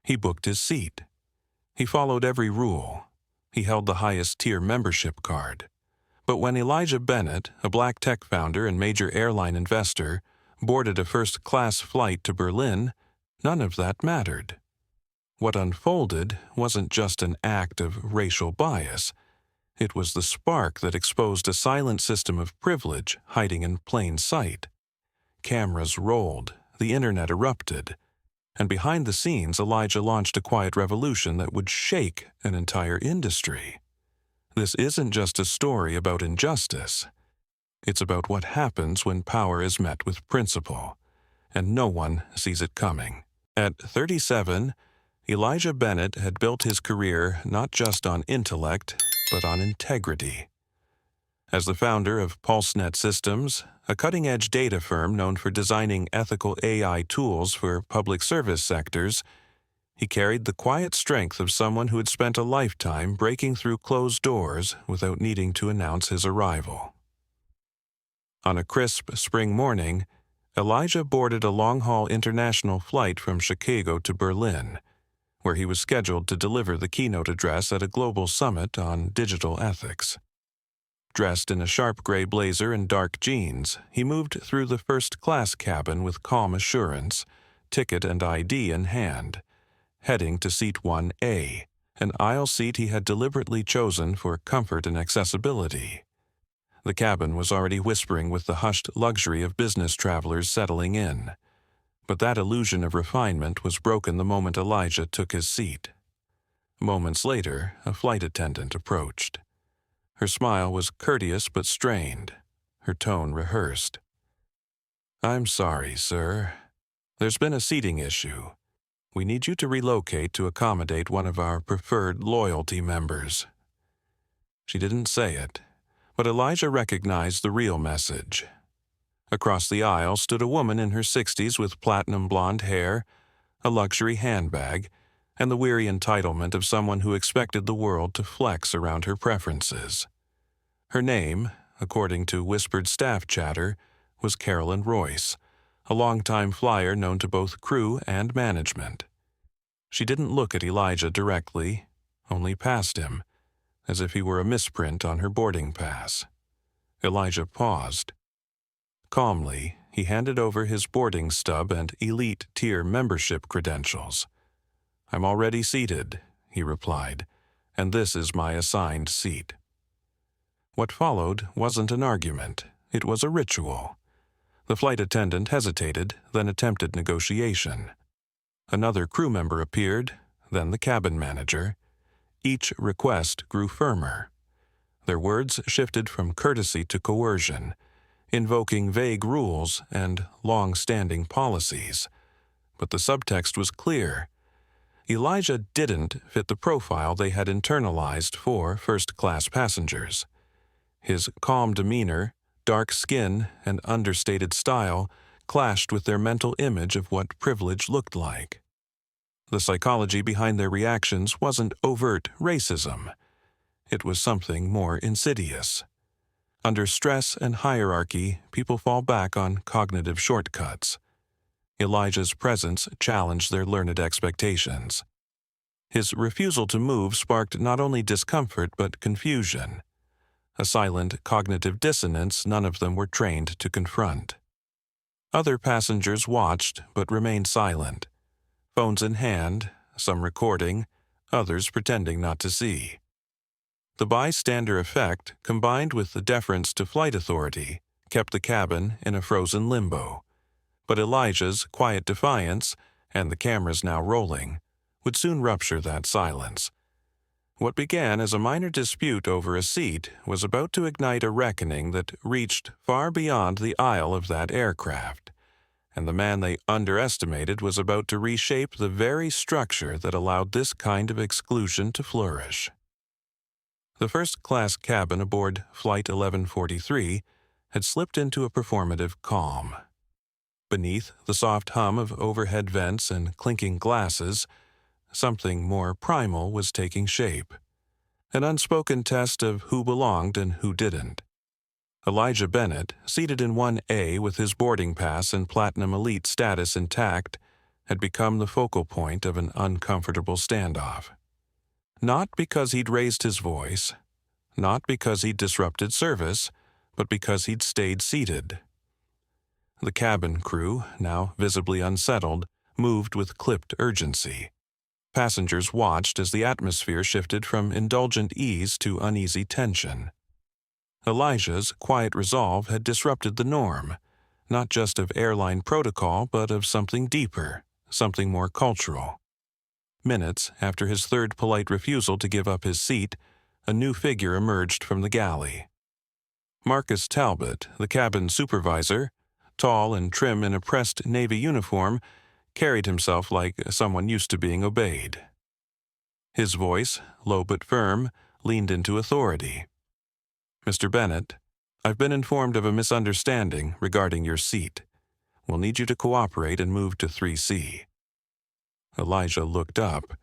He booked his seat. He followed every rule. He held the highest tier membership card. But when Elijah Bennett, a black tech founder and major airline investor, boarded a first-class flight to Berlin, none of that mattered. What unfolded wasn't just an act of racial bias. It was the spark that exposed a silent system of privilege hiding in plain sight. Cameras rolled, the internet erupted, and behind the scenes Elijah launched a quiet revolution that would shake an entire industry. This isn't just a story about injustice. It's about what happens when power is met with principle, and no one sees it coming. At 37, Elijah Bennett had built his career not just on intellect, but on integrity. As the founder of PulseNet Systems, a cutting-edge data firm known for designing ethical AI tools for public service sectors, he carried the quiet strength of someone who had spent a lifetime breaking through closed doors without needing to announce his arrival. On a crisp spring morning, Elijah boarded a long-haul international flight from Chicago to Berlin, where he was scheduled to deliver the keynote address at a global summit on digital ethics. Dressed in a sharp gray blazer and dark jeans, he moved through the first-class cabin with calm assurance, ticket and ID in hand, heading to seat 1A, an aisle seat he had deliberately chosen for comfort and accessibility. The cabin was already whispering with the hushed luxury of business travelers settling in, but that illusion of refinement was broken the moment Elijah took his seat. Moments later, a flight attendant approached. Her smile was courteous but strained, her tone rehearsed. "I'm sorry, sir. There's been a seating issue. We need you to relocate to accommodate one of our preferred loyalty members." She didn't say it, but Elijah recognized the real message. Across the aisle stood a woman in her 60s with platinum blonde hair, a luxury handbag, and the weary entitlement of someone who expected the world to flex around her preferences. Her name, according to whispered staff chatter, was Carolyn Royce, a longtime flyer known to both crew and management. She didn't look at Elijah directly, only past him, as if he were a misprint on her boarding pass. Elijah paused. Calmly, he handed over his boarding stub and elite tier membership credentials. "I'm already seated," he replied, "and this is my assigned seat." What followed wasn't an argument, it was a ritual. The flight attendant hesitated, then attempted negotiation. Another crew member appeared, then the cabin manager. Each request grew firmer. Their words shifted from courtesy to coercion, invoking vague rules and long-standing policies. But the subtext was clear. Elijah didn't fit the profile they had internalized for first-class passengers. His calm demeanor, dark skin, and understated style clashed with their mental image of what privilege looked like. The psychology behind their reactions wasn't overt racism. It was something more insidious. Under stress and hierarchy, people fall back on cognitive shortcuts. Elijah's presence challenged their learned expectations. His refusal to move sparked not only discomfort but confusion, a silent cognitive dissonance none of them were trained to confront. Other passengers watched but remained silent, phones in hand, some recording, others pretending not to see. The bystander effect, combined with the deference to flight authority, kept the cabin in a frozen limbo. But Elijah's quiet defiance, and the cameras now rolling, would soon rupture that silence. What began as a minor dispute over a seat was about to ignite a reckoning that reached far beyond the aisle of that aircraft, and the man they underestimated was about to reshape the very structure that allowed this kind of exclusion to flourish. The first-class cabin aboard Flight 1143 had slipped into a performative calm. Beneath the soft hum of overhead vents and clinking glasses, something more primal was taking shape. An unspoken test of who belonged and who didn't. Elijah Bennett, seated in 1A with his boarding pass and Platinum Elite status intact, had become the focal point of an uncomfortable standoff. Not because he'd raised his voice, not because he'd disrupted service, but because he'd stayed seated. The cabin crew, now visibly unsettled, moved with clipped urgency. Passengers watched as the atmosphere shifted from indulgent ease to uneasy tension. Elijah's quiet resolve had disrupted the norm, not just of airline protocol, but of something deeper, something more cultural. Minutes after his third polite refusal to give up his seat, a new figure emerged from the galley. Marcus Talbot, the cabin supervisor, tall and trim in a pressed Navy uniform, carried himself like someone used to being obeyed. His voice, low but firm, leaned into authority. "Mr. Bennett, I've been informed of a misunderstanding regarding your seat. We'll need you to cooperate and move to 3C. Elijah looked up.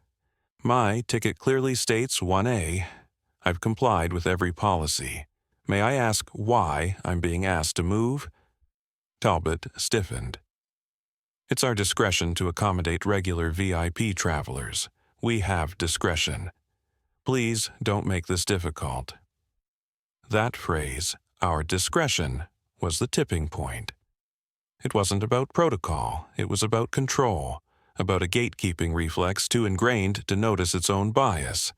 "My ticket clearly states 1A. I've complied with every policy. May I ask why I'm being asked to move?" Talbot stiffened. "It's our discretion to accommodate regular VIP travelers. We have discretion. Please don't make this difficult." That phrase, "our discretion," was the tipping point. It wasn't about protocol, it was about control, about a gatekeeping reflex too ingrained to notice its own bias.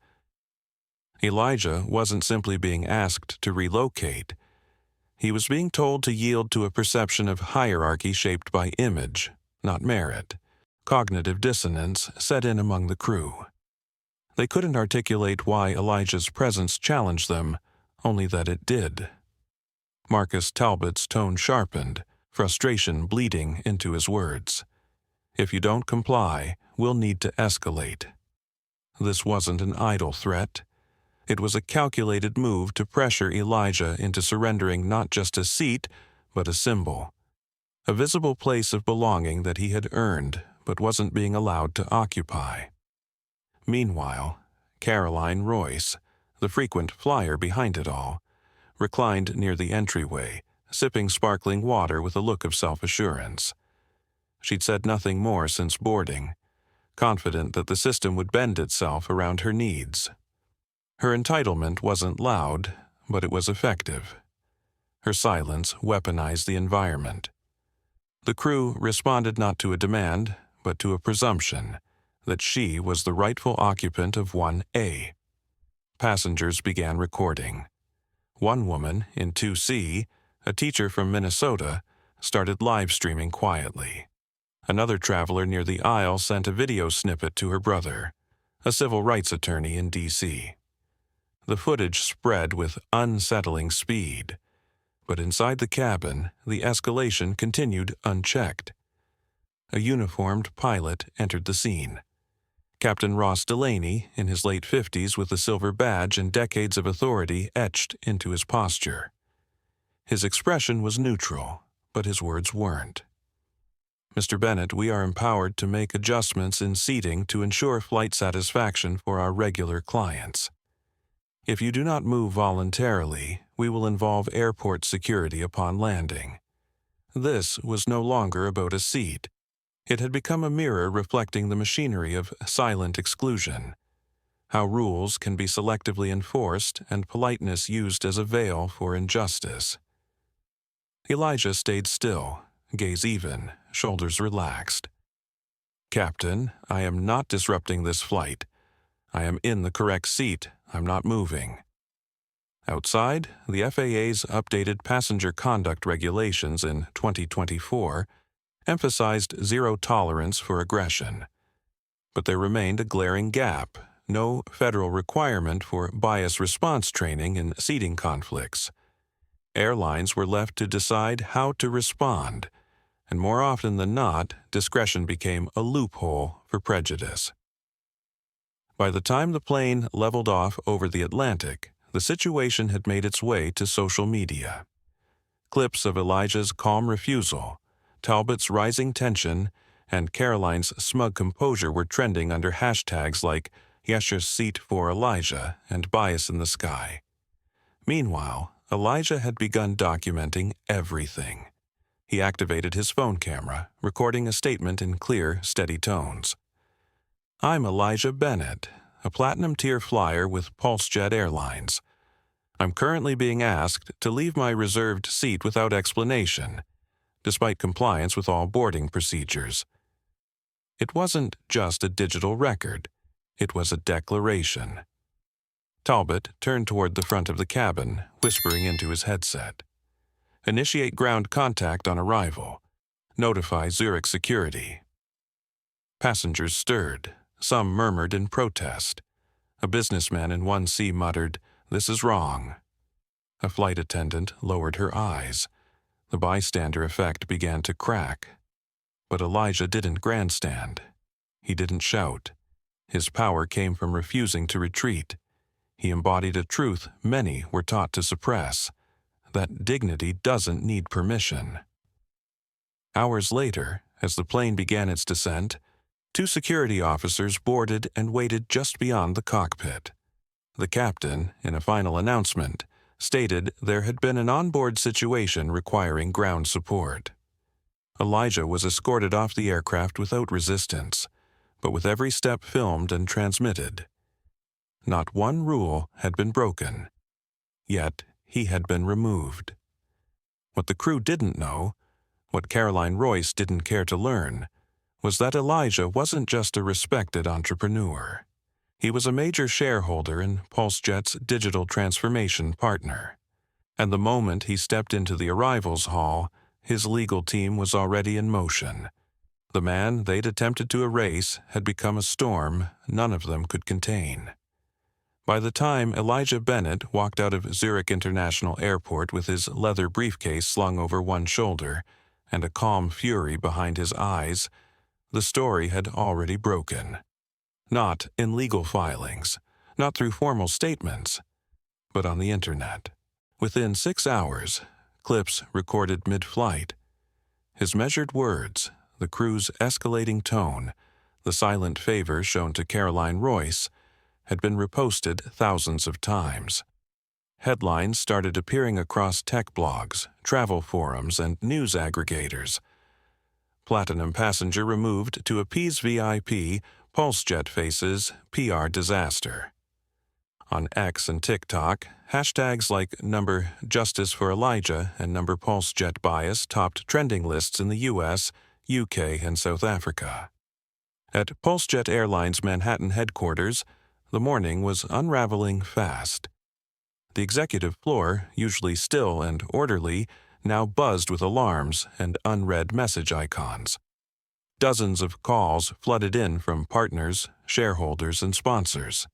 Elijah wasn't simply being asked to relocate. He was being told to yield to a perception of hierarchy shaped by image, not merit. Cognitive dissonance set in among the crew. They couldn't articulate why Elijah's presence challenged them, only that it did. Marcus Talbot's tone sharpened, frustration bleeding into his words. "If you don't comply, we'll need to escalate." This wasn't an idle threat. It was a calculated move to pressure Elijah into surrendering not just a seat, but a symbol. A visible place of belonging that he had earned, but wasn't being allowed to occupy. Meanwhile, Caroline Royce, the frequent flyer behind it all, reclined near the entryway, sipping sparkling water with a look of self-assurance. She'd said nothing more since boarding, confident that the system would bend itself around her needs. Her entitlement wasn't loud, but it was effective. Her silence weaponized the environment. The crew responded not to a demand, but to a presumption that she was the rightful occupant of 1A. Passengers began recording. One woman in 2C, a teacher from Minnesota, started live streaming quietly. Another traveler near the aisle sent a video snippet to her brother, a civil rights attorney in D.C. The footage spread with unsettling speed, but inside the cabin, the escalation continued unchecked. A uniformed pilot entered the scene. Captain Ross Delaney, in his late 50s with a silver badge and decades of authority etched into his posture. His expression was neutral, but his words weren't. "Mr. Bennett, we are empowered to make adjustments in seating to ensure flight satisfaction for our regular clients. If you do not move voluntarily, we will involve airport security upon landing." This was no longer about a seat. It had become a mirror reflecting the machinery of silent exclusion, how rules can be selectively enforced and politeness used as a veil for injustice. Elijah stayed still, gaze even, shoulders relaxed. "Captain, I am not disrupting this flight. I am in the correct seat. I'm not moving." Outside, the FAA's updated passenger conduct regulations in 2024 emphasized zero tolerance for aggression. But there remained a glaring gap, no federal requirement for bias response training in seating conflicts. Airlines were left to decide how to respond, and more often than not, discretion became a loophole for prejudice. By the time the plane leveled off over the Atlantic, the situation had made its way to social media. Clips of Elijah's calm refusal, Talbot's rising tension, and Caroline's smug composure were trending under hashtags like "Yesha's seat for Elijah" and "Bias in the Sky." Meanwhile, Elijah had begun documenting everything. He activated his phone camera, recording a statement in clear, steady tones. "I'm Elijah Bennett, a platinum-tier flyer with PulseJet Airlines. I'm currently being asked to leave my reserved seat without explanation, despite compliance with all boarding procedures." It wasn't just a digital record. It was a declaration. Talbot turned toward the front of the cabin, whispering into his headset. "Initiate ground contact on arrival. Notify Zurich security." Passengers stirred. Some murmured in protest. A businessman in 1C muttered, "This is wrong." A flight attendant lowered her eyes. The bystander effect began to crack. But Elijah didn't grandstand. He didn't shout. His power came from refusing to retreat. He embodied a truth many were taught to suppress, that dignity doesn't need permission. Hours later, as the plane began its descent, 2 security officers boarded and waited just beyond the cockpit. The captain, in a final announcement, stated there had been an onboard situation requiring ground support. Elijah was escorted off the aircraft without resistance, but with every step filmed and transmitted. Not one rule had been broken, yet he had been removed. What the crew didn't know, what Caroline Royce didn't care to learn, was that Elijah wasn't just a respected entrepreneur. He was a major shareholder in PulseJet's digital transformation partner. And the moment he stepped into the arrivals hall, his legal team was already in motion. The man they'd attempted to erase had become a storm none of them could contain. By the time Elijah Bennett walked out of Zurich International Airport with his leather briefcase slung over one shoulder and a calm fury behind his eyes, the story had already broken. Not in legal filings, not through formal statements, but on the internet. Within 6 hours, clips recorded mid-flight. His measured words, the crew's escalating tone, the silent favor shown to Caroline Royce, had been reposted thousands of times. Headlines started appearing across tech blogs, travel forums, and news aggregators. Platinum passenger removed to appease VIP, PulseJet faces PR disaster. On X and TikTok, hashtags like #Justice for Elijah and #PulseJet bias topped trending lists in the US, UK, and South Africa. At PulseJet Airlines Manhattan headquarters, the morning was unraveling fast. The executive floor, usually still and orderly, now buzzed with alarms and unread message icons. Dozens of calls flooded in from partners, shareholders, and sponsors.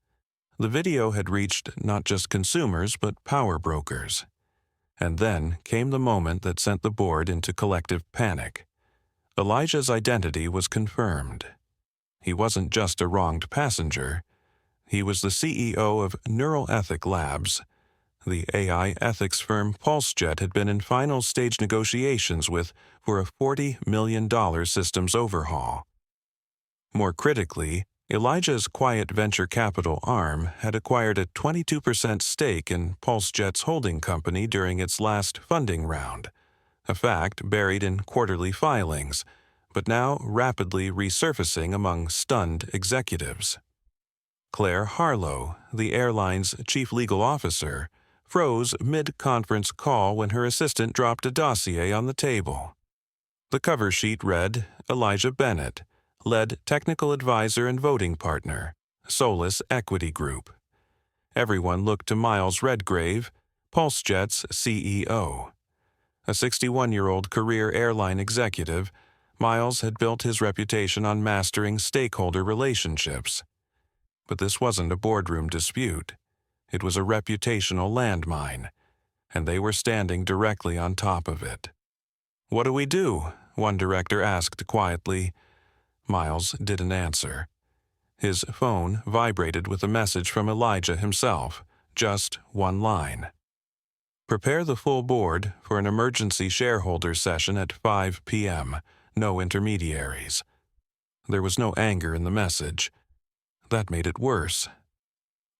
The video had reached not just consumers but power brokers. And then came the moment that sent the board into collective panic. Elijah's identity was confirmed. He wasn't just a wronged passenger. He was the CEO of Neural Ethic Labs, the AI ethics firm PulseJet had been in final stage negotiations with for a $40 million systems overhaul. More critically, Elijah's quiet venture capital arm had acquired a 22% stake in PulseJet's holding company during its last funding round, a fact buried in quarterly filings, but now rapidly resurfacing among stunned executives. Claire Harlow, the airline's chief legal officer, froze mid-conference call when her assistant dropped a dossier on the table. The cover sheet read, Elijah Bennett, lead technical advisor and voting partner, Solus Equity Group. Everyone looked to Miles Redgrave, PulseJet's CEO. A 61-year-old career airline executive, Miles had built his reputation on mastering stakeholder relationships. But this wasn't a boardroom dispute. It was a reputational landmine, and they were standing directly on top of it. "What do we do?" one director asked quietly. Miles didn't answer. His phone vibrated with a message from Elijah himself, just one line. "Prepare the full board for an emergency shareholder session at 5 p.m., no intermediaries." There was no anger in the message. That made it worse.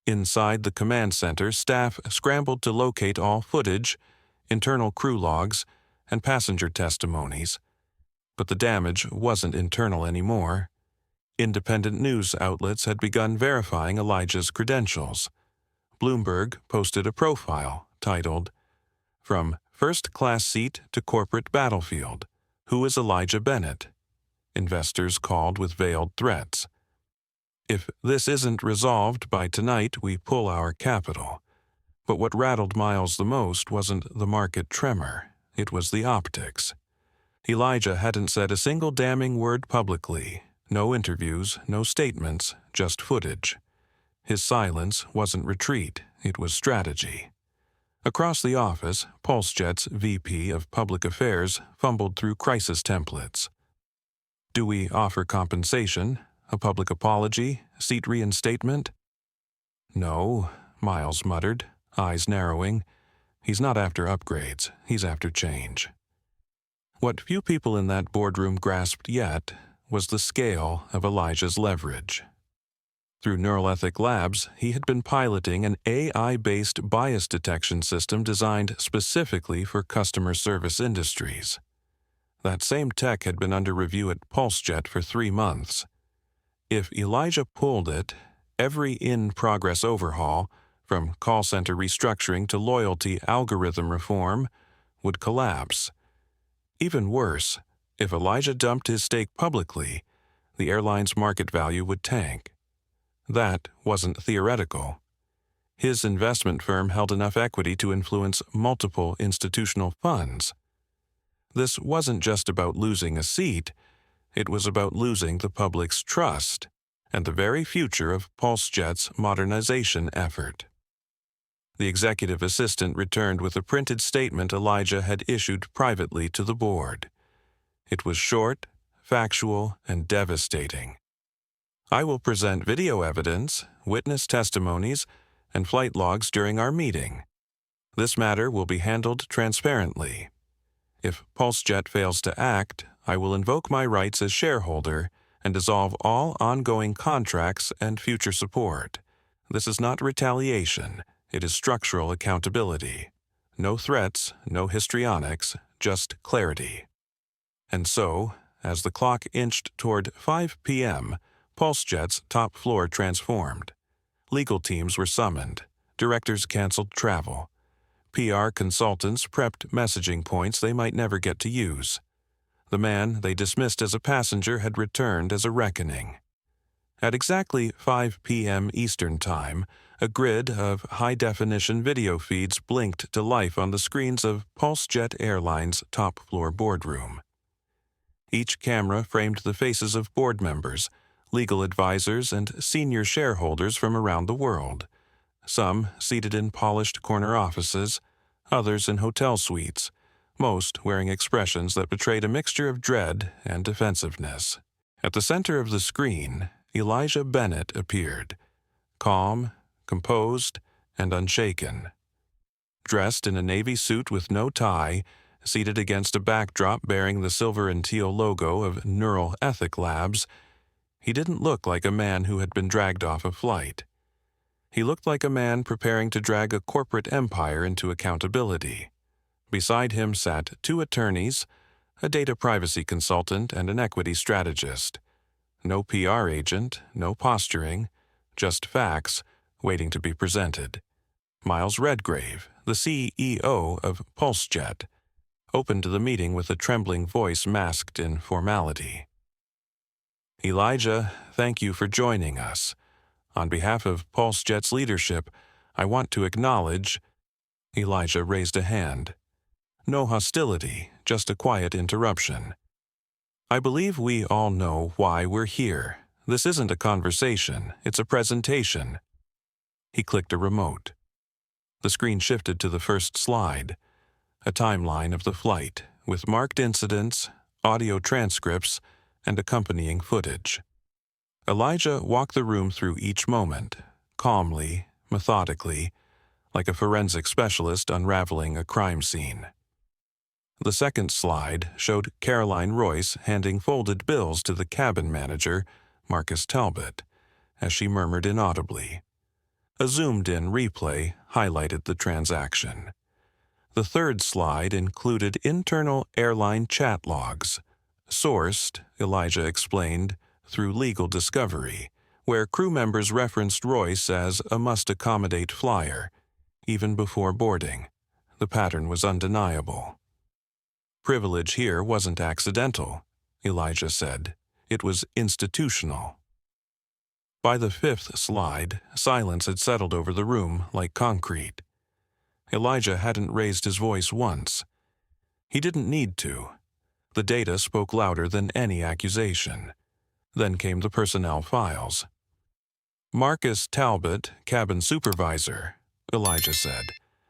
Inside the command center, staff scrambled to locate all footage, internal crew logs, and passenger testimonies. But the damage wasn't internal anymore. Independent news outlets had begun verifying Elijah's credentials. Bloomberg posted a profile titled, "From First Class Seat to Corporate Battlefield, Who is Elijah Bennett?" Investors called with veiled threats. "If this isn't resolved by tonight, we pull our capital." But what rattled Miles the most wasn't the market tremor, it was the optics. Elijah hadn't said a single damning word publicly. No interviews, no statements, just footage. His silence wasn't retreat, it was strategy. Across the office, PulseJet's VP of Public Affairs fumbled through crisis templates. Do we offer compensation, a public apology, seat reinstatement? No, Miles muttered, eyes narrowing. He's not after upgrades, he's after change. What few people in that boardroom grasped yet was the scale of Elijah's leverage. Through Neuroethic Labs, he had been piloting an AI-based bias detection system designed specifically for customer service industries. That same tech had been under review at PulseJet for 3 months. If Elijah pulled it, every in-progress overhaul, from call center restructuring to loyalty algorithm reform, would collapse. Even worse, if Elijah dumped his stake publicly, the airline's market value would tank. That wasn't theoretical. His investment firm held enough equity to influence multiple institutional funds. This wasn't just about losing a seat, it was about losing the public's trust and the very future of PulseJet's modernization effort. The executive assistant returned with a printed statement Elijah had issued privately to the board. It was short, factual, and devastating. I will present video evidence, witness testimonies, and flight logs during our meeting. This matter will be handled transparently. If PulseJet fails to act, I will invoke my rights as shareholder and dissolve all ongoing contracts and future support. This is not retaliation, it is structural accountability. No threats, no histrionics, just clarity. And so, as the clock inched toward 5 p.m., PulseJet's top floor transformed. Legal teams were summoned, directors canceled travel. PR consultants prepped messaging points they might never get to use. The man they dismissed as a passenger had returned as a reckoning. At exactly 5 p.m. Eastern Time, a grid of high-definition video feeds blinked to life on the screens of PulseJet Airline's top-floor boardroom. Each camera framed the faces of board members, legal advisors, and senior shareholders from around the world. Some seated in polished corner offices, others in hotel suites, most wearing expressions that betrayed a mixture of dread and defensiveness. At the center of the screen, Elijah Bennett appeared, calm, composed, and unshaken. Dressed in a navy suit with no tie, seated against a backdrop bearing the silver and teal logo of Neuroethic Labs, he didn't look like a man who had been dragged off a flight. He looked like a man preparing to drag a corporate empire into accountability. Beside him sat 2 attorneys, a data privacy consultant, and an equity strategist. No PR agent, no posturing, just facts waiting to be presented. Miles Redgrave, the CEO of PulseJet, opened the meeting with a trembling voice masked in formality. Elijah, thank you for joining us. On behalf of PulseJet's leadership, I want to acknowledge... Elijah raised a hand. No hostility, just a quiet interruption. I believe we all know why we're here. This isn't a conversation, it's a presentation. He clicked a remote. The screen shifted to the first slide, a timeline of the flight, with marked incidents, audio transcripts, and accompanying footage. Elijah walked the room through each moment, calmly, methodically, like a forensic specialist unraveling a crime scene. The second slide showed Caroline Royce handing folded bills to the cabin manager, Marcus Talbot, as she murmured inaudibly. A zoomed-in replay highlighted the transaction. The third slide included internal airline chat logs, sourced, Elijah explained, through legal discovery, where crew members referenced Royce as a must-accommodate flyer, even before boarding. The pattern was undeniable. Privilege here wasn't accidental, Elijah said. It was institutional. By the fifth slide, silence had settled over the room like concrete. Elijah hadn't raised his voice once. He didn't need to. The data spoke louder than any accusation. Then came the personnel files. Marcus Talbot, cabin supervisor, Elijah said,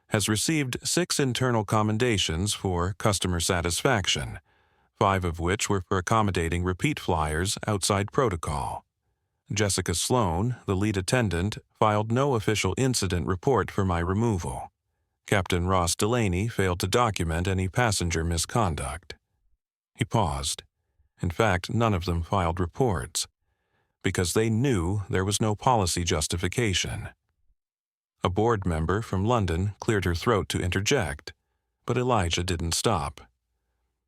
has received 6 internal commendations for customer satisfaction, 5 of which were for accommodating repeat flyers outside protocol. Jessica Sloan, the lead attendant, filed no official incident report for my removal. Captain Ross Delaney failed to document any passenger misconduct. He paused. In fact, none of them filed reports, because they knew there was no policy justification. A board member from London cleared her throat to interject, but Elijah didn't stop.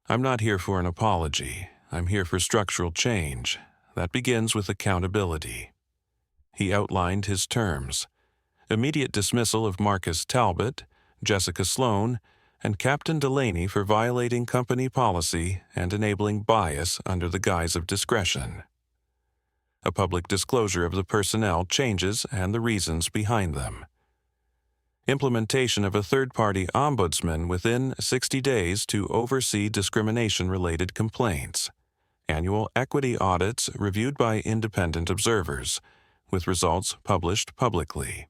I'm not here for an apology. I'm here for structural change. That begins with accountability. He outlined his terms: immediate dismissal of Marcus Talbot, Jessica Sloan, and Captain Delaney for violating company policy and enabling bias under the guise of discretion. A public disclosure of the personnel changes and the reasons behind them. Implementation of a third-party ombudsman within 60 days to oversee discrimination-related complaints. Annual equity audits reviewed by independent observers, with results published publicly.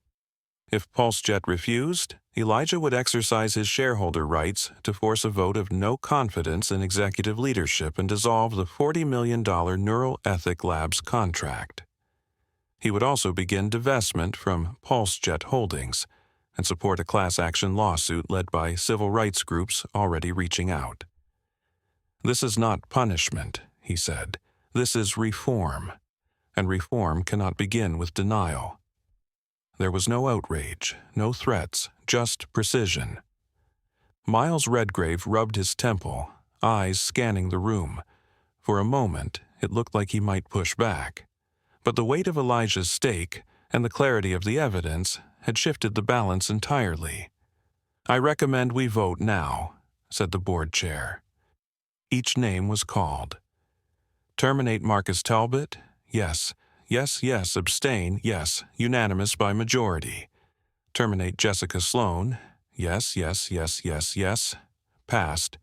If PulseJet refused, Elijah would exercise his shareholder rights to force a vote of no confidence in executive leadership and dissolve the $40 million Neural Ethic Labs contract. He would also begin divestment from PulseJet Holdings and support a class action lawsuit led by civil rights groups already reaching out. This is not punishment, he said. This is reform, and reform cannot begin with denial. There was no outrage, no threats, just precision. Miles Redgrave rubbed his temple, eyes scanning the room. For a moment, it looked like he might push back. But the weight of Elijah's stake and the clarity of the evidence had shifted the balance entirely. I recommend we vote now, said the board chair. Each name was called. Terminate Marcus Talbot? Yes. Yes, yes. Abstain? Yes. Unanimous by majority. Terminate Jessica Sloan? Yes, yes, yes, yes, yes. Passed.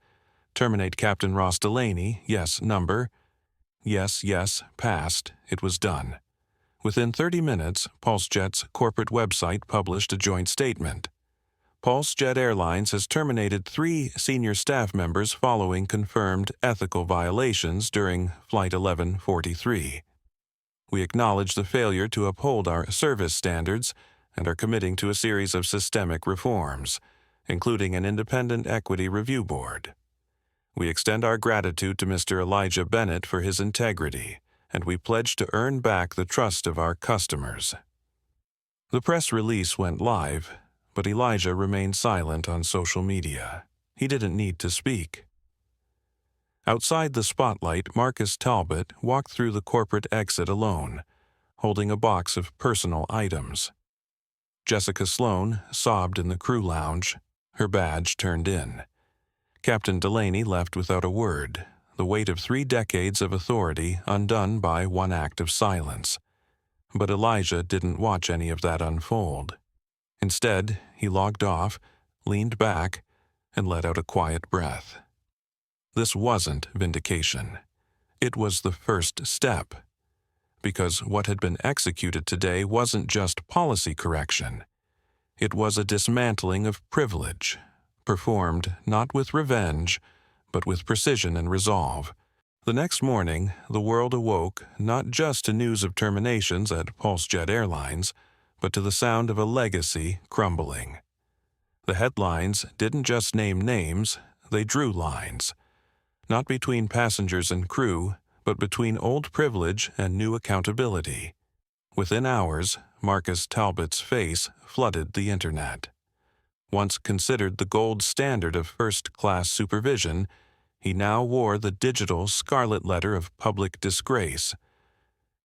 Terminate Captain Ross Delaney? Yes. Number? Yes, yes. Passed. It was done. Within 30 minutes, PulseJet's corporate website published a joint statement. PulseJet Airlines has terminated 3 senior staff members following confirmed ethical violations during Flight 1143. We acknowledge the failure to uphold our service standards and are committing to a series of systemic reforms, including an independent equity review board. We extend our gratitude to Mr. Elijah Bennett for his integrity, and we pledge to earn back the trust of our customers. The press release went live, but Elijah remained silent on social media. He didn't need to speak. Outside the spotlight, Marcus Talbot walked through the corporate exit alone, holding a box of personal items. Jessica Sloan sobbed in the crew lounge, her badge turned in. Captain Delaney left without a word, the weight of 3 decades of authority undone by one act of silence. But Elijah didn't watch any of that unfold. Instead, he logged off, leaned back, and let out a quiet breath. This wasn't vindication. It was the first step. Because what had been executed today wasn't just policy correction. It was a dismantling of privilege, performed not with revenge, but with precision and resolve. The next morning, the world awoke not just to news of terminations at PulseJet Airlines, but to the sound of a legacy crumbling. The headlines didn't just name names, they drew lines. Not between passengers and crew, but between old privilege and new accountability. Within hours, Marcus Talbot's face flooded the internet. Once considered the gold standard of first-class supervision, he now wore the digital scarlet letter of public disgrace.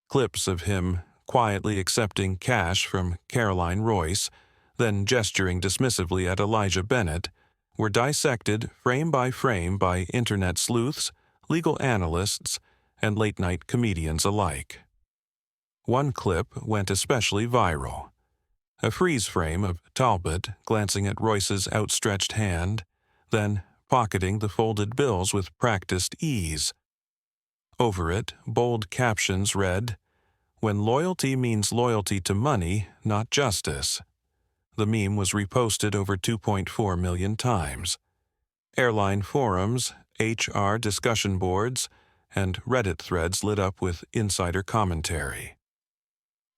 Clips of him quietly accepting cash from Caroline Royce, then gesturing dismissively at Elijah Bennett, were dissected frame by internet sleuths, legal analysts, and late-night comedians alike. One clip went especially viral. A freeze frame of Talbot glancing at Royce's outstretched hand, then pocketing the folded bills with practiced ease. Over it, bold captions read, "When loyalty means loyalty to money, not justice." The meme was reposted over 2.4 million times. Airline forums, HR discussion boards, and Reddit threads lit up with insider commentary.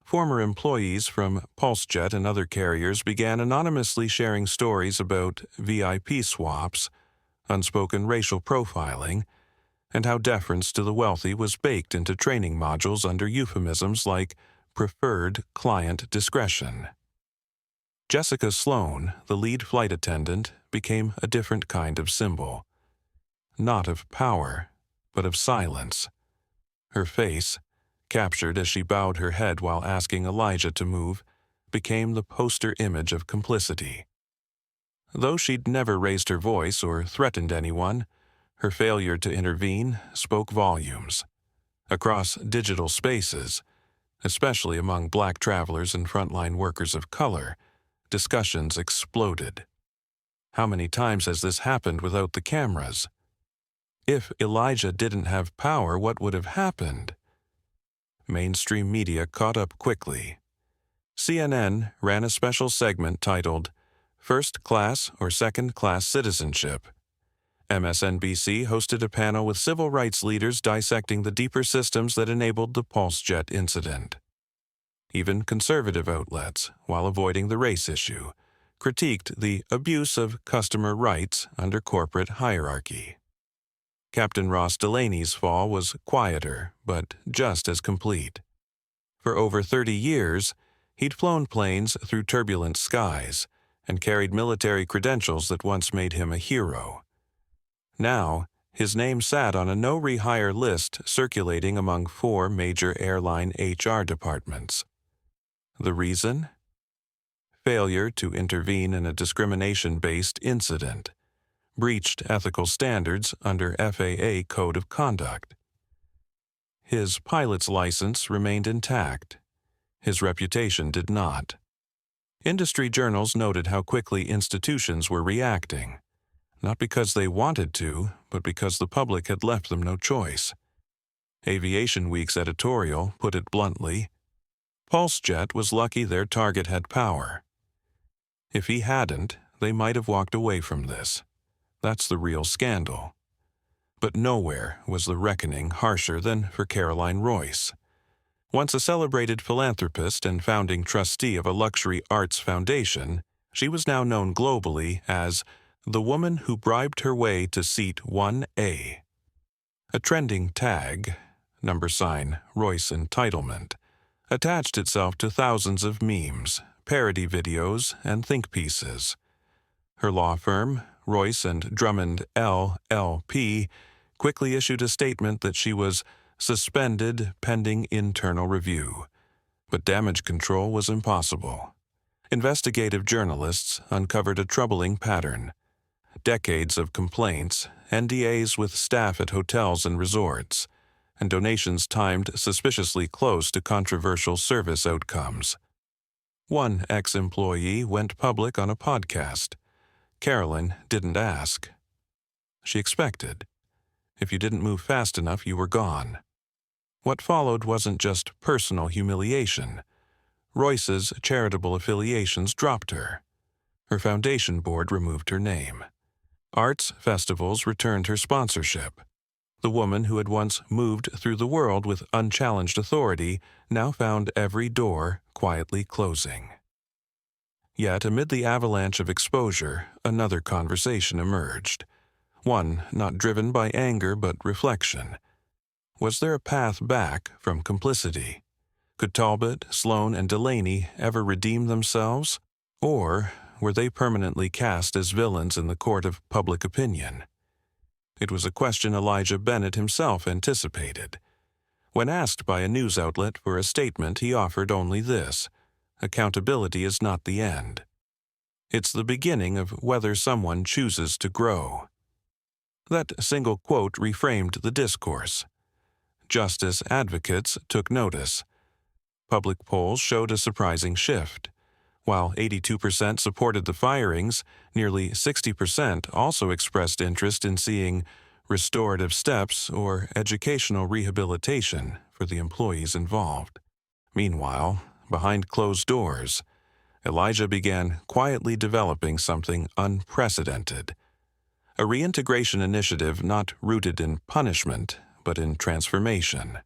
Former employees from PulseJet and other carriers began anonymously sharing stories about VIP swaps, unspoken racial profiling, and how deference to the wealthy was baked into training modules under euphemisms like preferred client discretion. Jessica Sloan, the lead flight attendant, became a different kind of symbol. Not of power, but of silence. Her face, captured as she bowed her head while asking Elijah to move, became the poster image of complicity. Though she'd never raised her voice or threatened anyone, her failure to intervene spoke volumes. Across digital spaces, especially among Black travelers and frontline workers of color, discussions exploded. How many times has this happened without the cameras? If Elijah didn't have power, what would have happened? Mainstream media caught up quickly. CNN ran a special segment titled First Class or Second Class Citizenship. MSNBC hosted a panel with civil rights leaders dissecting the deeper systems that enabled the PulseJet incident. Even conservative outlets, while avoiding the race issue, critiqued the abuse of customer rights under corporate hierarchy. Captain Ross Delaney's fall was quieter, but just as complete. For over 30 years, he'd flown planes through turbulent skies and carried military credentials that once made him a hero. Now, his name sat on a no-rehire list circulating among 4 major airline HR departments. The reason? Failure to intervene in a discrimination-based incident. Breached ethical standards under FAA Code of Conduct. His pilot's license remained intact. His reputation did not. Industry journals noted how quickly institutions were reacting, not because they wanted to, but because the public had left them no choice. Aviation Week's editorial put it bluntly, PulseJet was lucky their target had power. If he hadn't, they might have walked away from this. That's the real scandal. But nowhere was the reckoning harsher than for Caroline Royce. Once a celebrated philanthropist and founding trustee of a luxury arts foundation, she was now known globally as the woman who bribed her way to seat 1A. A trending tag, #, Royce Entitlement, attached itself to thousands of memes, parody videos, and think pieces. Her law firm, Royce and Drummond LLP, quickly issued a statement that she was suspended pending internal review. But damage control was impossible. Investigative journalists uncovered a troubling pattern. Decades of complaints, NDAs with staff at hotels and resorts, and donations timed suspiciously close to controversial service outcomes. One ex-employee went public on a podcast. Carolyn didn't ask. She expected. If you didn't move fast enough, you were gone. What followed wasn't just personal humiliation. Royce's charitable affiliations dropped her. Her foundation board removed her name. Arts festivals returned her sponsorship. The woman who had once moved through the world with unchallenged authority now found every door quietly closing. Yet amid the avalanche of exposure, another conversation emerged. One not driven by anger but reflection. Was there a path back from complicity? Could Talbot, Sloan, and Delaney ever redeem themselves? Or were they permanently cast as villains in the court of public opinion? It was a question Elijah Bennett himself anticipated. When asked by a news outlet for a statement, he offered only this: accountability is not the end. It's the beginning of whether someone chooses to grow. That single quote reframed the discourse. Justice advocates took notice. Public polls showed a surprising shift. While 82% supported the firings, nearly 60% also expressed interest in seeing restorative steps or educational rehabilitation for the employees involved. Meanwhile, behind closed doors, Elijah began quietly developing something unprecedented. A reintegration initiative not rooted in punishment, but in transformation.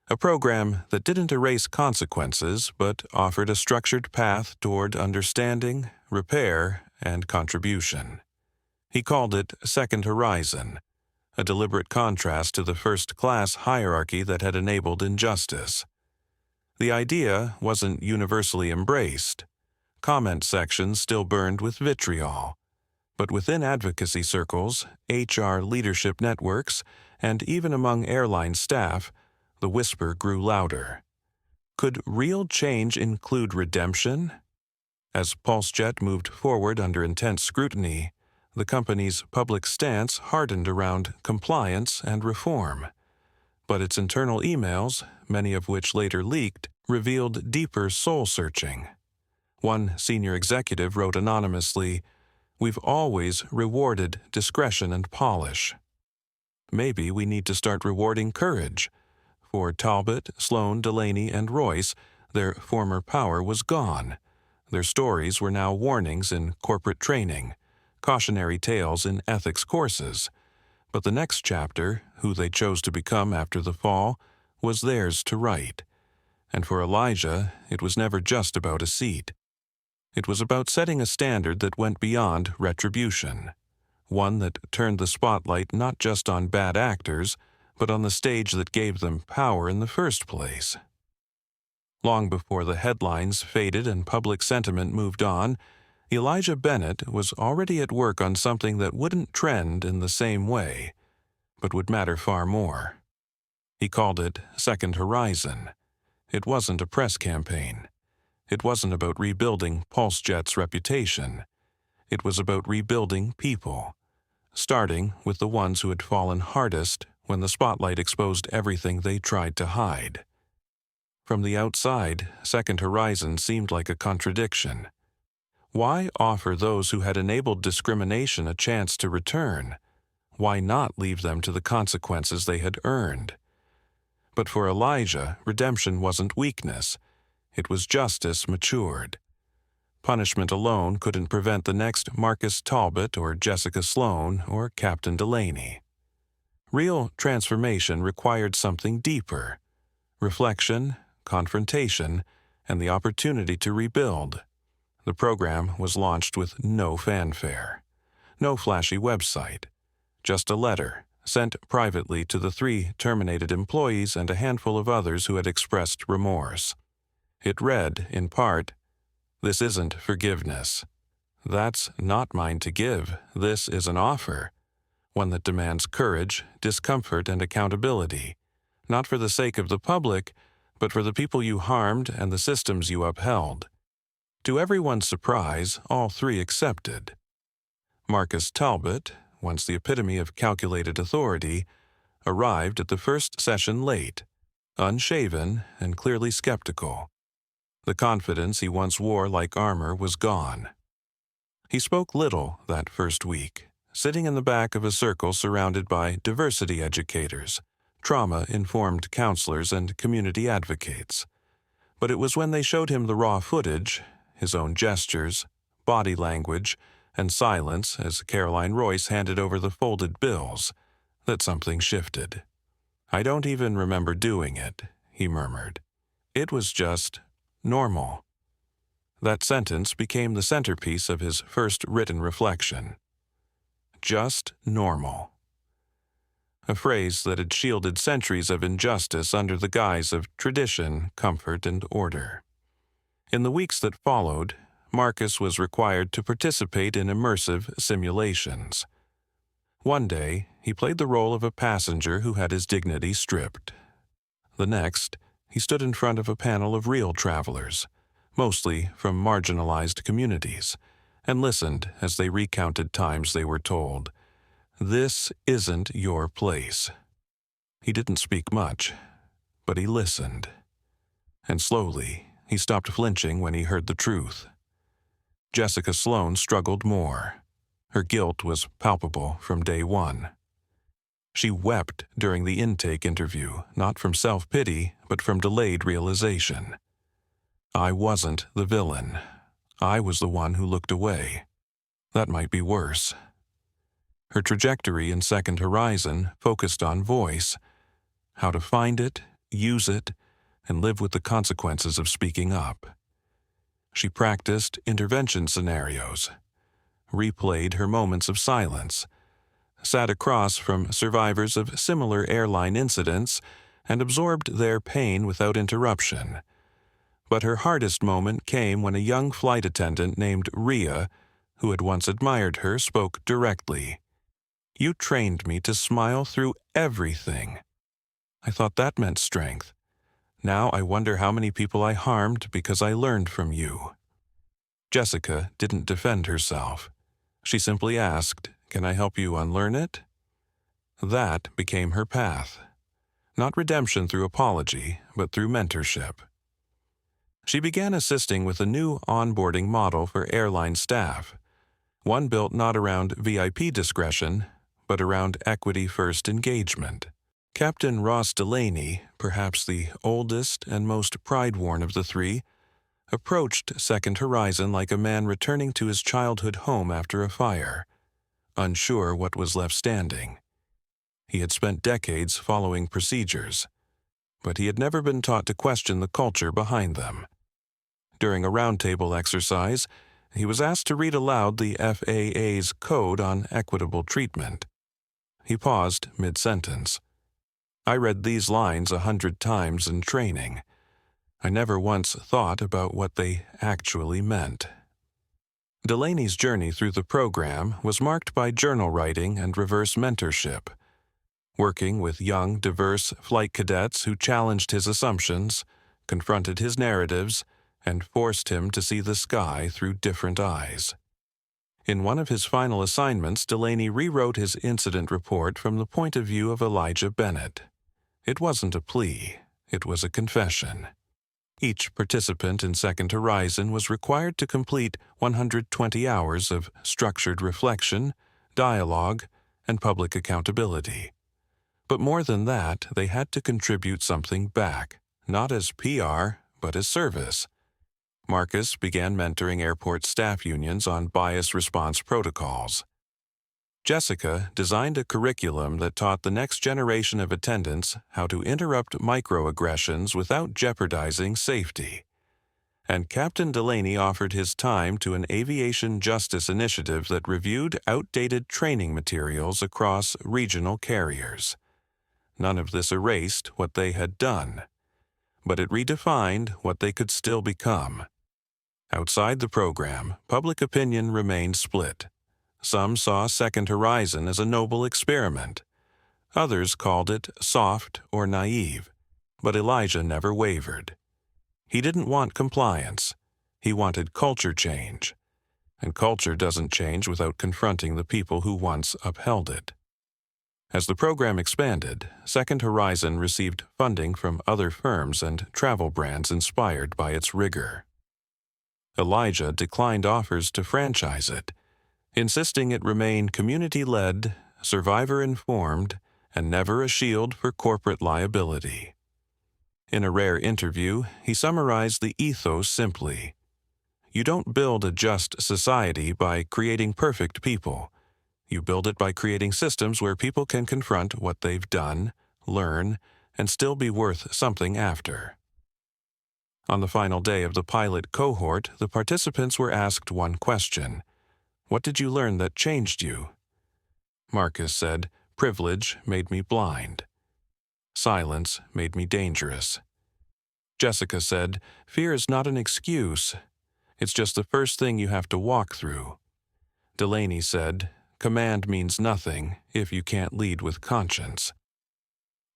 A program that didn't erase consequences, but offered a structured path toward understanding, repair, and contribution. He called it Second Horizon, a deliberate contrast to the first-class hierarchy that had enabled injustice. The idea wasn't universally embraced. Comment sections still burned with vitriol. But within advocacy circles, HR leadership networks, and even among airline staff, the whisper grew louder. Could real change include redemption? As PulseJet moved forward under intense scrutiny, the company's public stance hardened around compliance and reform. But its internal emails, many of which later leaked, revealed deeper soul-searching. One senior executive wrote anonymously, "We've always rewarded discretion and polish. Maybe we need to start rewarding courage." For Talbot, Sloan, Delaney, and Royce, their former power was gone. Their stories were now warnings in corporate training, cautionary tales in ethics courses. But the next chapter, who they chose to become after the fall, was theirs to write. And for Elijah, it was never just about a seat. It was about setting a standard that went beyond retribution, one that turned the spotlight not just on bad actors, but on the stage that gave them power in the first place. Long before the headlines faded and public sentiment moved on, Elijah Bennett was already at work on something that wouldn't trend in the same way, but would matter far more. He called it Second Horizon. It wasn't a press campaign. It wasn't about rebuilding PulseJet's reputation. It was about rebuilding people, starting with the ones who had fallen hardest when the spotlight exposed everything they tried to hide. From the outside, Second Horizon seemed like a contradiction. Why offer those who had enabled discrimination a chance to return? Why not leave them to the consequences they had earned? But for Elijah, redemption wasn't weakness. It was justice matured. Punishment alone couldn't prevent the next Marcus Talbot or Jessica Sloan or Captain Delaney. Real transformation required something deeper: reflection, confrontation, and the opportunity to rebuild. The program was launched with no fanfare, no flashy website, just a letter sent privately to the 3 terminated employees and a handful of others who had expressed remorse. It read, in part, "This isn't forgiveness. That's not mine to give. This is an offer. One that demands courage, discomfort, and accountability, not for the sake of the public, but for the people you harmed and the systems you upheld." To everyone's surprise, all 3 accepted. Marcus Talbot, once the epitome of calculated authority, arrived at the first session late, unshaven and clearly skeptical. The confidence he once wore like armor was gone. He spoke little that first week, sitting in the back of a circle surrounded by diversity educators, trauma-informed counselors, and community advocates. But it was when they showed him the raw footage, his own gestures, body language, and silence as Caroline Royce handed over the folded bills, that something shifted. "I don't even remember doing it," he murmured. "It was just normal." That sentence became the centerpiece of his first written reflection. Just normal. A phrase that had shielded centuries of injustice under the guise of tradition, comfort, and order. In the weeks that followed, Marcus was required to participate in immersive simulations. One day, he played the role of a passenger who had his dignity stripped. The next, he stood in front of a panel of real travelers, mostly from marginalized communities, and listened as they recounted times they were told, "This isn't your place." He didn't speak much, but he listened. And slowly, he stopped flinching when he heard the truth. Jessica Sloan struggled more. Her guilt was palpable from day one. She wept during the intake interview, not from self-pity, but from delayed realization. I wasn't the villain. I was the one who looked away. That might be worse. Her trajectory in Second Horizon focused on voice, how to find it, use it, and live with the consequences of speaking up. She practiced intervention scenarios, replayed her moments of silence, sat across from survivors of similar airline incidents, and absorbed their pain without interruption. But her hardest moment came when a young flight attendant named Rhea, who had once admired her, spoke directly. "You trained me to smile through everything." I thought that meant strength. Now I wonder how many people I harmed because I learned from you. Jessica didn't defend herself. She simply asked, "Can I help you unlearn it?" That became her path. Not redemption through apology, but through mentorship. She began assisting with a new onboarding model for airline staff, one built not around VIP discretion, but around equity-first engagement. Captain Ross Delaney, perhaps the oldest and most pride-worn of the three, approached Second Horizon like a man returning to his childhood home after a fire, unsure what was left standing. He had spent decades following procedures, but he had never been taught to question the culture behind them. During a roundtable exercise, he was asked to read aloud the FAA's Code on Equitable Treatment. He paused mid-sentence. I read these lines 100 times in training. I never once thought about what they actually meant. Delaney's journey through the program was marked by journal writing and reverse mentorship, working with young, diverse flight cadets who challenged his assumptions, confronted his narratives, and forced him to see the sky through different eyes. In one of his final assignments, Delaney rewrote his incident report from the point of view of Elijah Bennett. It wasn't a plea, it was a confession. Each participant in Second Horizon was required to complete 120 hours of structured reflection, dialogue, and public accountability. But more than that, they had to contribute something back, not as PR, but as service. Marcus began mentoring airport staff unions on bias response protocols. Jessica designed a curriculum that taught the next generation of attendants how to interrupt microaggressions without jeopardizing safety. And Captain Delaney offered his time to an aviation justice initiative that reviewed outdated training materials across regional carriers. None of this erased what they had done, but it redefined what they could still become. Outside the program, public opinion remained split. Some saw Second Horizon as a noble experiment. Others called it soft or naive, but Elijah never wavered. He didn't want compliance. He wanted culture change. And culture doesn't change without confronting the people who once upheld it. As the program expanded, Second Horizon received funding from other firms and travel brands inspired by its rigor. Elijah declined offers to franchise it, insisting it remain community-led, survivor-informed, and never a shield for corporate liability. In a rare interview, he summarized the ethos simply. You don't build a just society by creating perfect people. You build it by creating systems where people can confront what they've done, learn, and still be worth something after. On the final day of the pilot cohort, the participants were asked one question. What did you learn that changed you? Marcus said, privilege made me blind. Silence made me dangerous. Jessica said, fear is not an excuse. It's just the first thing you have to walk through. Delaney said, "Command means nothing if you can't lead with conscience."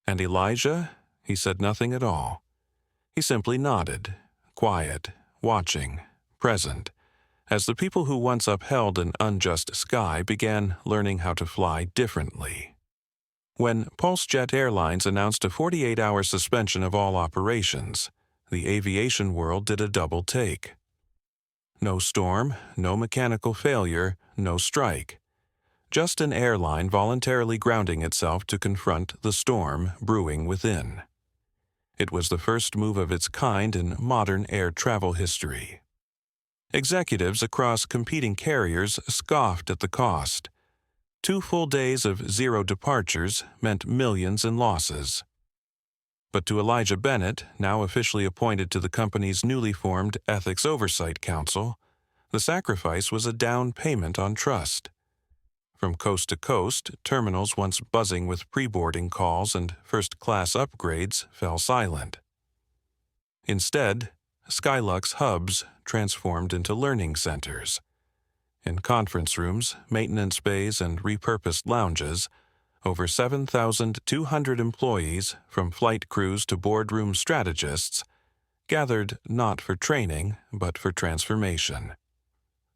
And Elijah? He said nothing at all. He simply nodded, quiet, watching, present, as the people who once upheld an unjust sky began learning how to fly differently. When PulseJet Airlines announced a 48-hour suspension of all operations, the aviation world did a double take. No storm, no mechanical failure, no strike. Just an airline voluntarily grounding itself to confront the storm brewing within. It was the first move of its kind in modern air travel history. Executives across competing carriers scoffed at the cost. 2 full days of 0 departures meant millions in losses. But to Elijah Bennett, now officially appointed to the company's newly formed Ethics Oversight Council, the sacrifice was a down payment on trust. From coast to coast, terminals once buzzing with pre-boarding calls and first-class upgrades fell silent. Instead, Skylux hubs transformed into learning centers. In conference rooms, maintenance bays, and repurposed lounges, over 7,200 employees, from flight crews to boardroom strategists, gathered not for training, but for transformation.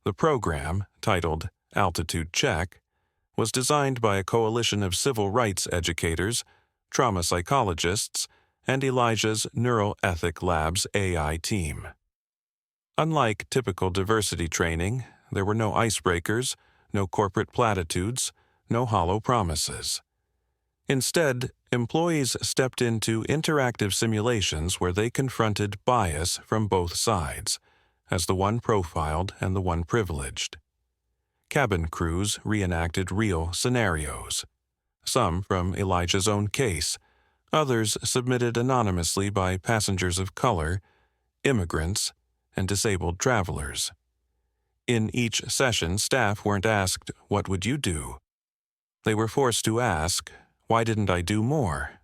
The program, titled Altitude Check, was designed by a coalition of civil rights educators, trauma psychologists, and Elijah's Neural Ethic Lab's AI team. Unlike typical diversity training, there were no icebreakers, no corporate platitudes, no hollow promises. Instead, employees stepped into interactive simulations where they confronted bias from both sides, as the one profiled and the one privileged. Cabin crews reenacted real scenarios, some from Elijah's own case, others submitted anonymously by passengers of color, immigrants, and disabled travelers. In each session, staff weren't asked, "What would you do?" They were forced to ask, "Why didn't I do more?"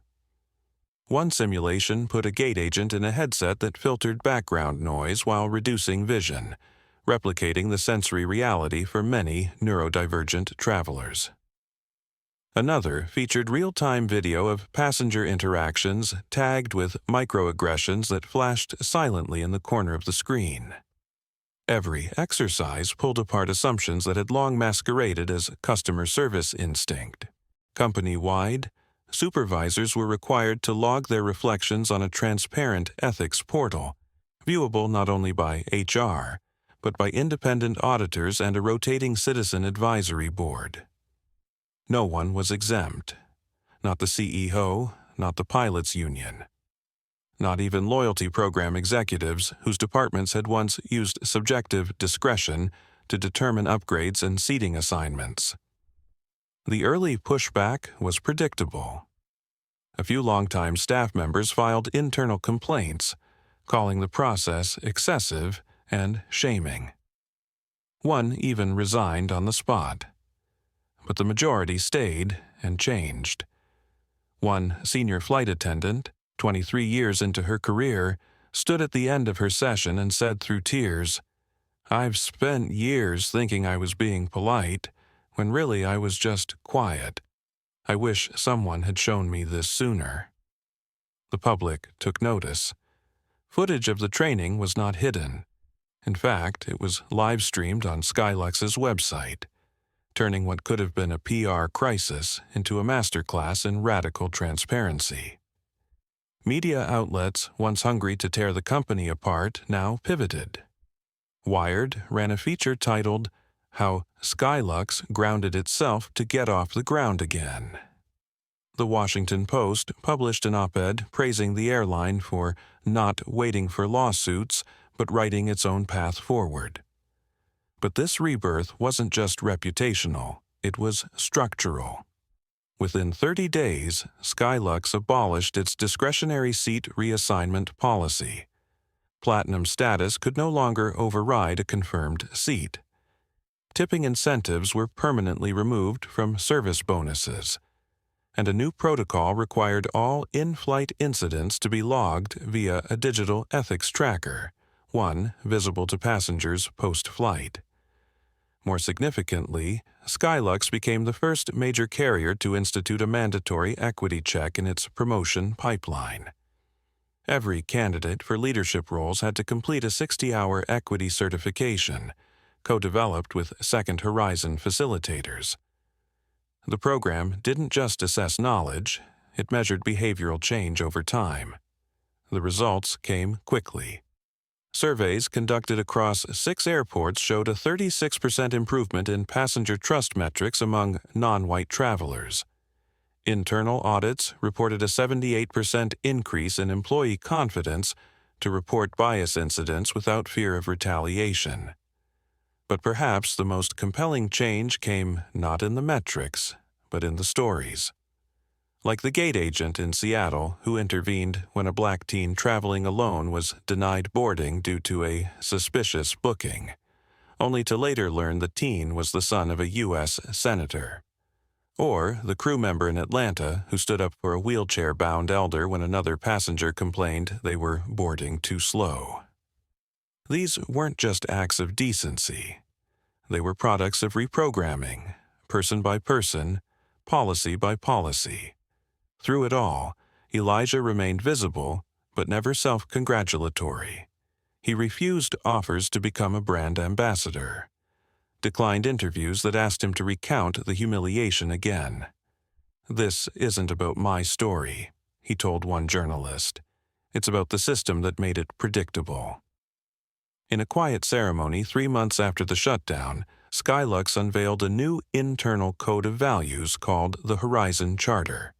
One simulation put a gate agent in a headset that filtered background noise while reducing vision, replicating the sensory reality for many neurodivergent travelers. Another featured real-time video of passenger interactions tagged with microaggressions that flashed silently in the corner of the screen. Every exercise pulled apart assumptions that had long masqueraded as customer service instinct. Company-wide, supervisors were required to log their reflections on a transparent ethics portal, viewable not only by HR, but by independent auditors and a rotating citizen advisory board. No one was exempt. Not the CEO, not the pilots' union. Not even loyalty program executives whose departments had once used subjective discretion to determine upgrades and seating assignments. The early pushback was predictable. A few longtime staff members filed internal complaints, calling the process excessive and shaming. One even resigned on the spot. But the majority stayed and changed. One senior flight attendant, 23 years into her career, stood at the end of her session and said through tears, "I've spent years thinking I was being polite, when really I was just quiet. I wish someone had shown me this sooner." The public took notice. Footage of the training was not hidden. In fact, it was live-streamed on Skylux's website, turning what could have been a PR crisis into a masterclass in radical transparency. Media outlets, once hungry to tear the company apart, now pivoted. Wired ran a feature titled, "How Skylux Grounded Itself to Get Off the Ground Again." The Washington Post published an op-ed praising the airline for not waiting for lawsuits, but writing its own path forward. But this rebirth wasn't just reputational, it was structural. Within 30 days, Skylux abolished its discretionary seat reassignment policy. Platinum status could no longer override a confirmed seat. Tipping incentives were permanently removed from service bonuses, and a new protocol required all in-flight incidents to be logged via a digital ethics tracker, one visible to passengers post-flight. More significantly, Skylux became the first major carrier to institute a mandatory equity check in its promotion pipeline. Every candidate for leadership roles had to complete a 60-hour equity certification, co-developed with Second Horizon facilitators. The program didn't just assess knowledge, it measured behavioral change over time. The results came quickly. Surveys conducted across 6 airports showed a 36% improvement in passenger trust metrics among non-white travelers. Internal audits reported a 78% increase in employee confidence to report bias incidents without fear of retaliation. But perhaps the most compelling change came not in the metrics, but in the stories. Like the gate agent in Seattle who intervened when a black teen traveling alone was denied boarding due to a suspicious booking, only to later learn the teen was the son of a U.S. senator. Or the crew member in Atlanta who stood up for a wheelchair-bound elder when another passenger complained they were boarding too slow. These weren't just acts of decency. They were products of reprogramming, person by person, policy by policy. Through it all, Elijah remained visible, but never self-congratulatory. He refused offers to become a brand ambassador, declined interviews that asked him to recount the humiliation again. "This isn't about my story," he told one journalist. "It's about the system that made it predictable." In a quiet ceremony 3 months after the shutdown, Skylux unveiled a new internal code of values called the Horizon Charter.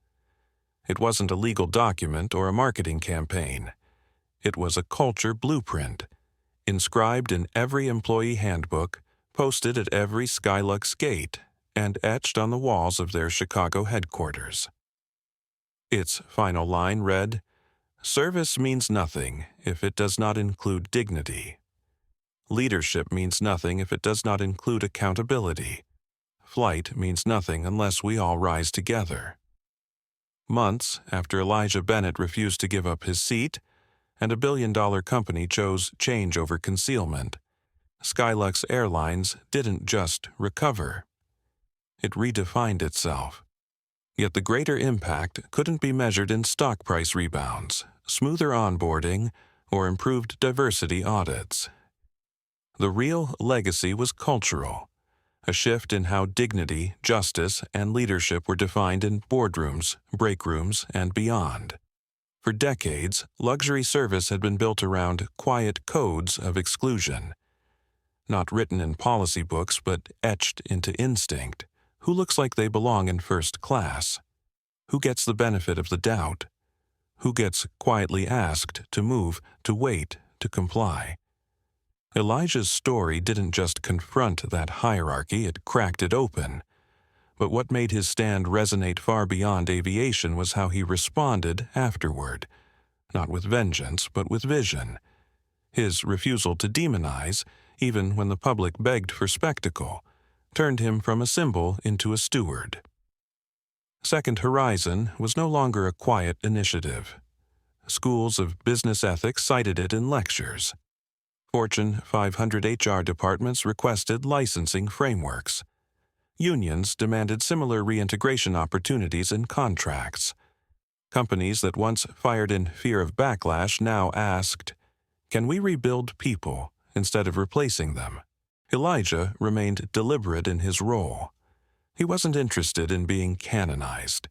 It wasn't a legal document or a marketing campaign. It was a culture blueprint, inscribed in every employee handbook, posted at every Skylux gate, and etched on the walls of their Chicago headquarters. Its final line read, "Service means nothing if it does not include dignity. Leadership means nothing if it does not include accountability. Flight means nothing unless we all rise together." Months after Elijah Bennett refused to give up his seat, and a billion-dollar company chose change over concealment, Skylux Airlines didn't just recover. It redefined itself. Yet the greater impact couldn't be measured in stock price rebounds, smoother onboarding, or improved diversity audits. The real legacy was cultural, a shift in how dignity, justice, and leadership were defined in boardrooms, break rooms, and beyond. For decades, luxury service had been built around quiet codes of exclusion. Not written in policy books, but etched into instinct. Who looks like they belong in first class? Who gets the benefit of the doubt? Who gets quietly asked to move, to wait, to comply? Elijah's story didn't just confront that hierarchy, it cracked it open. But what made his stand resonate far beyond aviation was how he responded afterward, not with vengeance, but with vision. His refusal to demonize, even when the public begged for spectacle, turned him from a symbol into a steward. Second Horizon was no longer a quiet initiative. Schools of business ethics cited it in lectures. Fortune 500 HR departments requested licensing frameworks. Unions demanded similar reintegration opportunities in contracts. Companies that once fired in fear of backlash now asked, "Can we rebuild people instead of replacing them?" Elijah remained deliberate in his role. He wasn't interested in being canonized.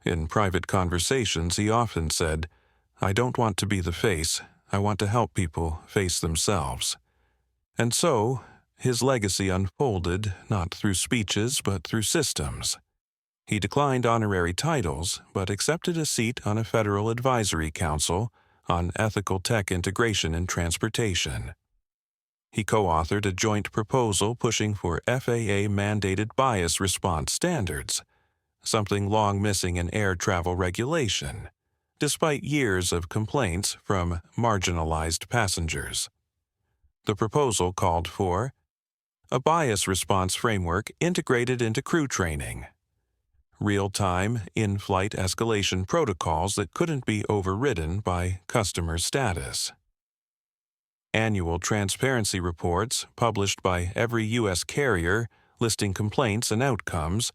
In private conversations, he often said, "I don't want to be the face. I want to help people face themselves." And so, his legacy unfolded not through speeches but through systems. He declined honorary titles but accepted a seat on a federal advisory council on ethical tech integration in transportation. He co-authored a joint proposal pushing for FAA-mandated bias response standards, something long missing in air travel regulation, despite years of complaints from marginalized passengers. The proposal called for a bias response framework integrated into crew training, real-time, in-flight escalation protocols that couldn't be overridden by customer status, Annual transparency reports published by every U.S. carrier listing complaints and outcomes,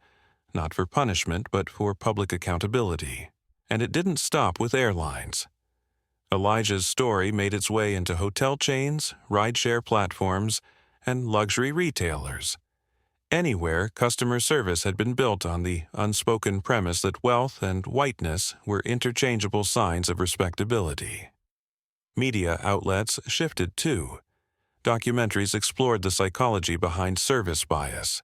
not for punishment but for public accountability. And it didn't stop with airlines. Elijah's story made its way into hotel chains, rideshare platforms, and luxury retailers. Anywhere customer service had been built on the unspoken premise that wealth and whiteness were interchangeable signs of respectability. Media outlets shifted too. Documentaries explored the psychology behind service bias.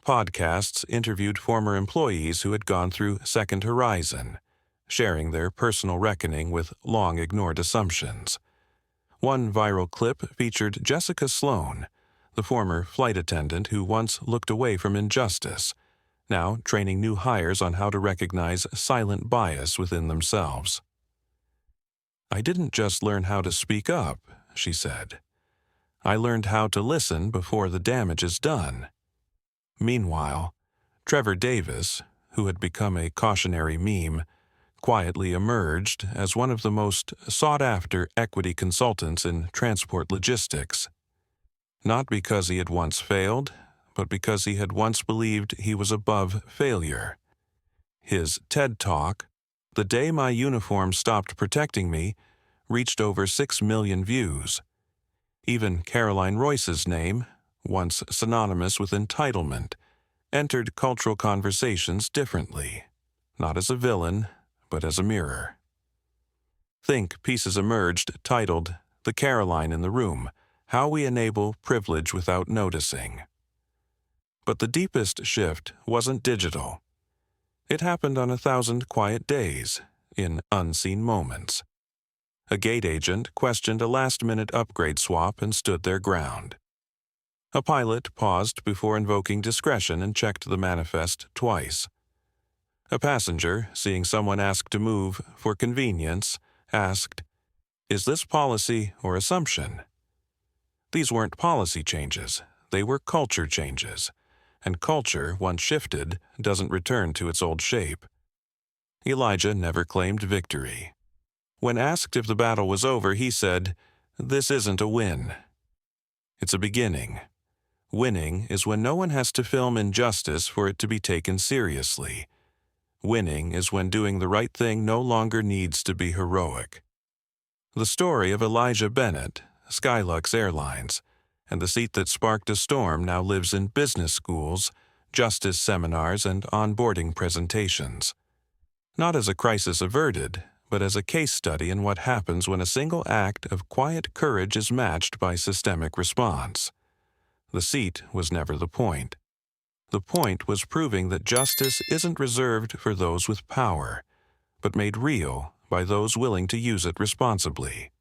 Podcasts interviewed former employees who had gone through Second Horizon, sharing their personal reckoning with long-ignored assumptions. One viral clip featured Jessica Sloan, the former flight attendant who once looked away from injustice, now training new hires on how to recognize silent bias within themselves. "I didn't just learn how to speak up," she said. "I learned how to listen before the damage is done." Meanwhile, Trevor Davis, who had become a cautionary meme, quietly emerged as one of the most sought-after equity consultants in transport logistics. Not because he had once failed, but because he had once believed he was above failure. His TED Talk, "The Day My Uniform Stopped Protecting Me," reached over 6 million views. Even Caroline Royce's name, once synonymous with entitlement, entered cultural conversations differently, not as a villain, but as a mirror. Think pieces emerged titled "The Caroline in the Room: How We Enable Privilege Without Noticing." But the deepest shift wasn't digital. It happened on 1,000 quiet days, in unseen moments. A gate agent questioned a last-minute upgrade swap and stood their ground. A pilot paused before invoking discretion and checked the manifest twice. A passenger, seeing someone ask to move for convenience, asked, "Is this policy or assumption?" These weren't policy changes, they were culture changes, and culture, once shifted, doesn't return to its old shape. Elijah never claimed victory. When asked if the battle was over, he said, "This isn't a win. It's a beginning." Winning is when no one has to film injustice for it to be taken seriously. Winning is when doing the right thing no longer needs to be heroic. The story of Elijah Bennett, Skylux Airlines, and the seat that sparked a storm now lives in business schools, justice seminars, and onboarding presentations. Not as a crisis averted, but as a case study in what happens when a single act of quiet courage is matched by systemic response. The seat was never the point. The point was proving that justice isn't reserved for those with power, but made real by those willing to use it responsibly.